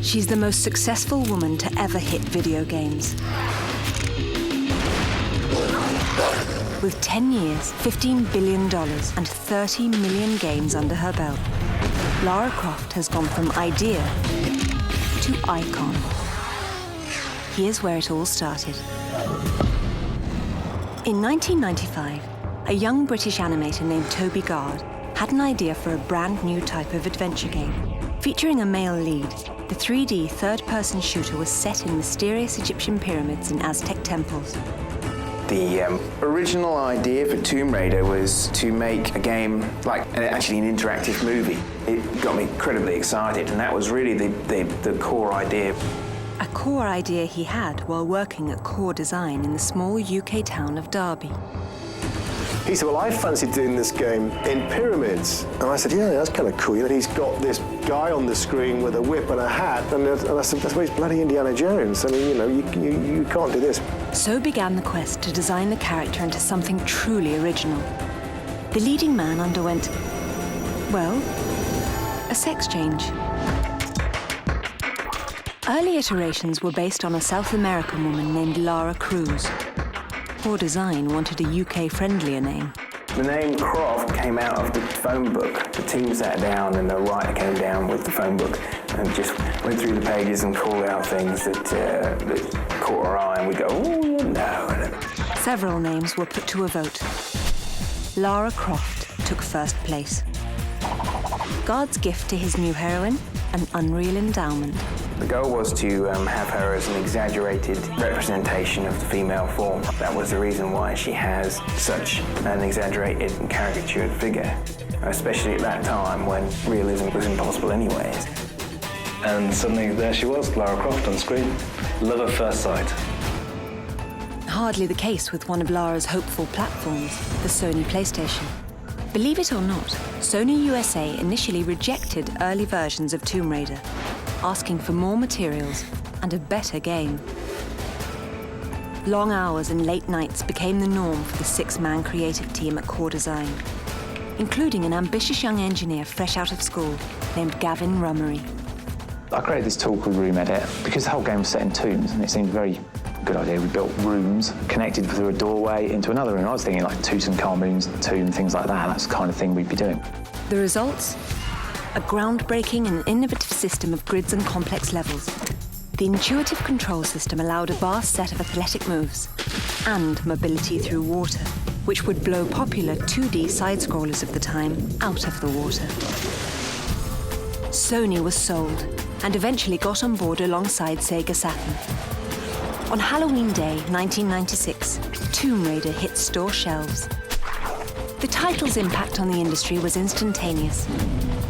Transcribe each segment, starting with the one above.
She's the most successful woman to ever hit video games. With 10 years, $15 billion, and 30 million games under her belt, Lara Croft has gone from idea to icon. Here's where it all started. In 1995, a young British animator named Toby Gard had an idea for a brand new type of adventure game. Featuring a male lead, the 3D third-person shooter was set in mysterious Egyptian pyramids and Aztec temples. The original idea for Tomb Raider was to make a game like actually an interactive movie. It got me incredibly excited, and that was really the core idea. A core idea he had while working at Core Design in the small UK town of Derby. He said, well, I fancied doing this game in pyramids. And I said, yeah, that's kind of cool. And he's got this guy on the screen with a whip and a hat. And I said, that's why he's bloody Indiana Jones. I mean, you know, you can't do this. So began the quest to design the character into something truly original. The leading man underwent, well, a sex change. Early iterations were based on a South American woman named Lara Croft. Core Design wanted a UK-friendlier name. The name Croft came out of the phone book. The team sat down and the writer came down with the phone book and just went through the pages and called out things that caught our eye, and we'd go, oh, no. Several names were put to a vote. Lara Croft took first place. Gard's gift to his new heroine, an unreal endowment. The goal was to have her as an exaggerated representation of the female form. That was the reason why she has such an exaggerated and caricatured figure, especially at that time when realism was impossible anyways. And suddenly there she was, Lara Croft on screen. Love at first sight. Hardly the case with one of Lara's hopeful platforms, the Sony PlayStation. Believe it or not, Sony USA initially rejected early versions of Tomb Raider, asking for more materials and a better game. Long hours and late nights became the norm for the 6-man creative team at Core Design, including an ambitious young engineer fresh out of school named Gavin Rummery. I created this tool called Room Edit because the whole game was set in tombs, and it seemed a very good idea. We built rooms connected through a doorway into another room. I was thinking like Tutankhamun's tomb, things like that. That's the kind of thing we'd be doing. The results? A groundbreaking and innovative system of grids and complex levels. The intuitive control system allowed a vast set of athletic moves and mobility through water, which would blow popular 2D side-scrollers of the time out of the water. Sony was sold and eventually got on board alongside Sega Saturn. On Halloween Day, 1996, Tomb Raider hit store shelves. The title's impact on the industry was instantaneous.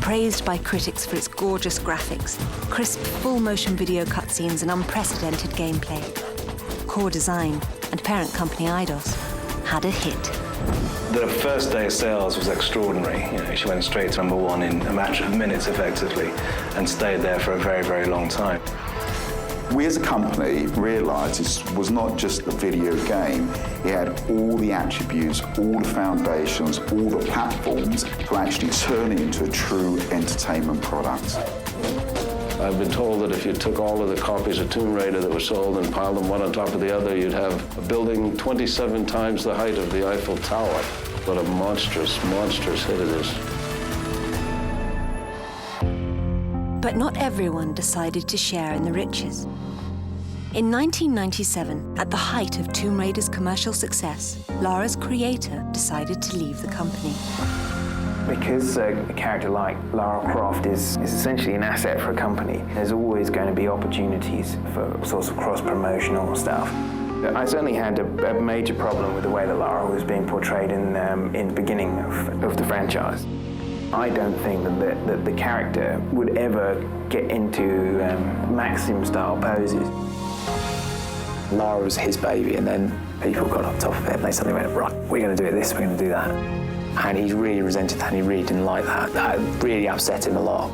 Praised by critics for its gorgeous graphics, crisp full-motion video cutscenes and unprecedented gameplay, Core Design and parent company Eidos had a hit. The first day of sales was extraordinary. You know, she went straight to #1 in a matter of minutes, effectively, and stayed there for a very, very long time. We as a company realised this was not just a video game. It had all the attributes, all the foundations, all the platforms to actually turn it into a true entertainment product. I've been told that if you took all of the copies of Tomb Raider that were sold and piled them one on top of the other, you'd have a building 27 times the height of the Eiffel Tower. What a monstrous, monstrous hit it is. But not everyone decided to share in the riches. In 1997, at the height of Tomb Raider's commercial success, Lara's creator decided to leave the company. Because a character like Lara Croft is essentially an asset for a company, there's always going to be opportunities for sorts of cross-promotional stuff. I certainly had a major problem with the way that Lara was being portrayed in the beginning of the franchise. I don't think that the character would ever get into Maxim-style poses. Lara was his baby, and then people got on top of it, and they suddenly went, right, we're going to do it this, we're going to do that. And he really resented that, and he really didn't like that. That really upset him a lot.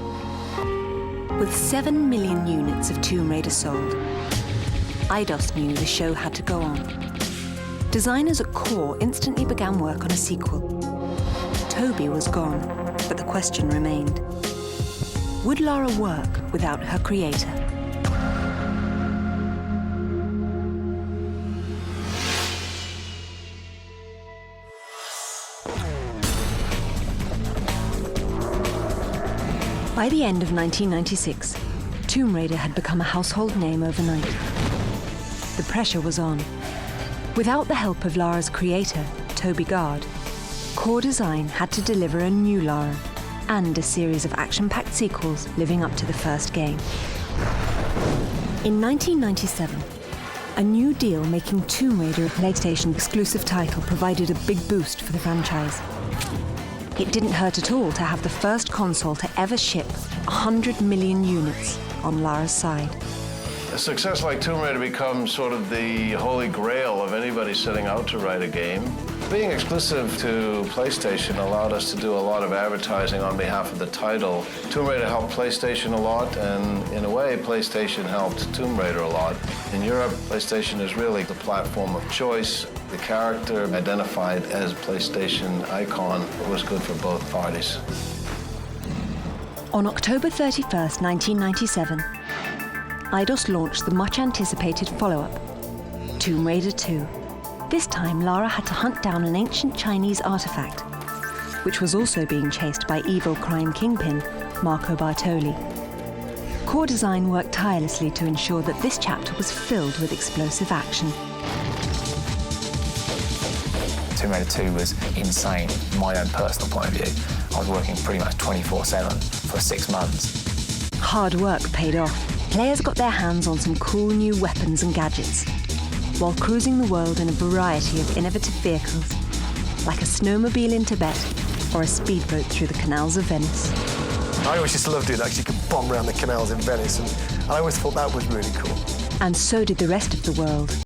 With 7 million units of Tomb Raider sold, Eidos knew the show had to go on. Designers at Core instantly began work on a sequel. Toby was gone, but the question remained. Would Lara work without her creator? By the end of 1996, Tomb Raider had become a household name overnight. The pressure was on. Without the help of Lara's creator, Toby Gard, Core Design had to deliver a new Lara and a series of action-packed sequels living up to the first game. In 1997, a new deal making Tomb Raider a PlayStation exclusive title provided a big boost for the franchise. It didn't hurt at all to have the first console to ever ship 100 million units on Lara's side. A success like Tomb Raider becomes sort of the holy grail of anybody setting out to write a game. Being exclusive to PlayStation allowed us to do a lot of advertising on behalf of the title. Tomb Raider helped PlayStation a lot, and in a way, PlayStation helped Tomb Raider a lot. In Europe, PlayStation is really the platform of choice. The character identified as a PlayStation icon was good for both parties. On October 31st, 1997, Eidos launched the much-anticipated follow-up, Tomb Raider 2. This time, Lara had to hunt down an ancient Chinese artifact, which was also being chased by evil crime kingpin Marco Bartoli. Core Design worked tirelessly to ensure that this chapter was filled with explosive action. Tomb Raider 2 was insane from my own personal point of view. I was working pretty much 24/7 for 6 months. Hard work paid off. Players got their hands on some cool new weapons and gadgets, while cruising the world in a variety of innovative vehicles, like a snowmobile in Tibet or a speedboat through the canals of Venice. I always just loved it, actually. You could bomb around the canals in Venice, and I always thought that was really cool. And so did the rest of the world.